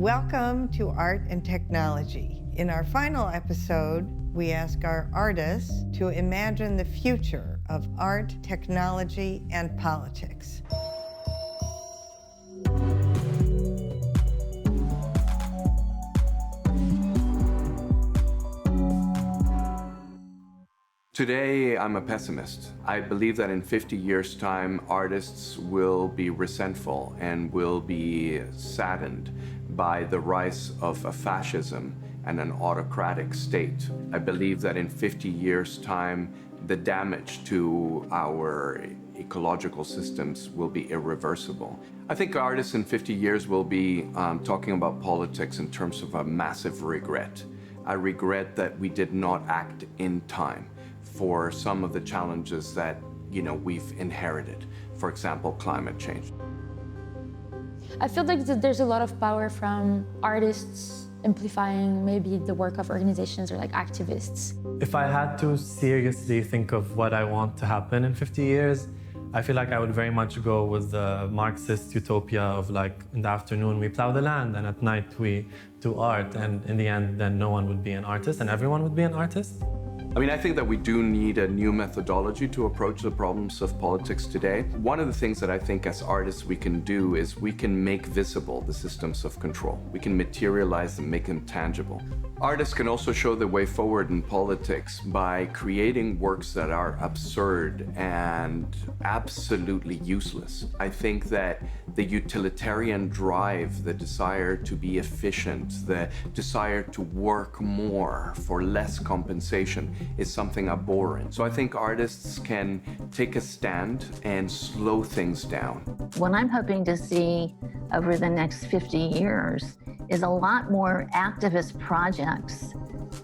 Welcome to Art and Technology. In our final episode, we ask our artists to imagine the future of art, technology, and politics. Today, I'm a pessimist. I believe that in 50 years' time, artists will be resentful and will be saddened by the rise of a fascism and an autocratic state. I believe that in 50 years' time, the damage to our ecological systems will be irreversible. I think artists in 50 years will be talking about politics in terms of a massive regret. I regret that we did not act in time for some of the challenges that, we've inherited. For example, climate change. I feel like there's a lot of power from artists amplifying maybe the work of organizations or like activists. If I had to seriously think of what I want to happen in 50 years, I feel like I would very much go with the Marxist utopia of like in the afternoon we plow the land and at night we do art, and in the end then no one would be an artist and everyone would be an artist. I think that we do need a new methodology to approach the problems of politics today. One of the things that I think as artists we can do is we can make visible the systems of control. We can materialize them, make them tangible. Artists can also show the way forward in politics by creating works that are absurd and absolutely useless. I think that the utilitarian drive, the desire to be efficient, the desire to work more for less compensation is something abhorrent. So I think artists can take a stand and slow things down. What I'm hoping to see over the next 50 years is a lot more activist projects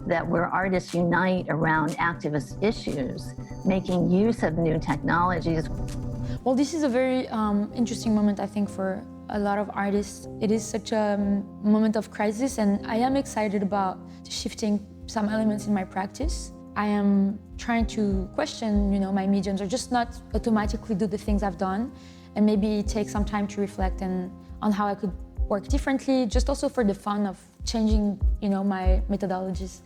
where artists unite around activist issues, making use of new technologies. Well, this is a very interesting moment, I think, for a lot of artists. It is such a moment of crisis, and I am excited about shifting some elements in my practice. I am trying to question, my mediums, or just not automatically do the things I've done, and maybe take some time to reflect on how I could work differently, just also for the fun of changing, my methodologies.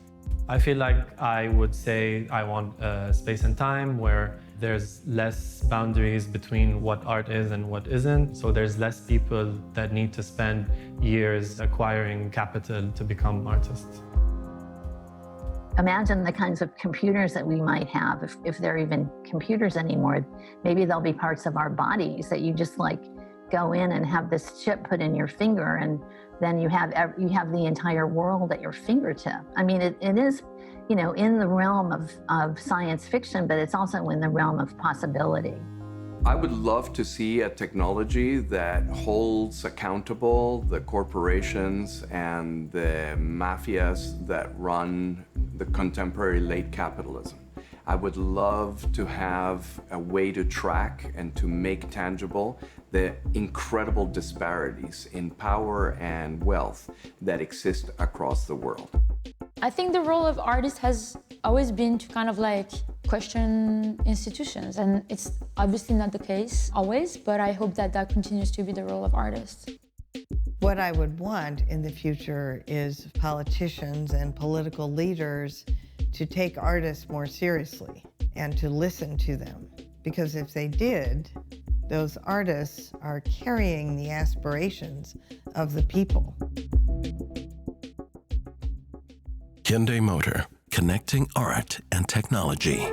I feel like I would say I want a space and time where there's less boundaries between what art is and what isn't. So there's less people that need to spend years acquiring capital to become artists. Imagine the kinds of computers that we might have, if they're even computers anymore. Maybe they'll be parts of our bodies that you just go in and have this chip put in your finger, and then you have the entire world at your fingertip. It is, in the realm of science fiction, but it's also in the realm of possibility. I would love to see a technology that holds accountable the corporations and the mafias that run the contemporary late capitalism. I would love to have a way to track and to make tangible the incredible disparities in power and wealth that exist across the world. I think the role of artists has always been to kind of question institutions, and it's obviously not the case always, but I hope that continues to be the role of artists. What I would want in the future is politicians and political leaders to take artists more seriously and to listen to them. Because if they did, those artists are carrying the aspirations of the people. Hyundai Motor, connecting art and technology.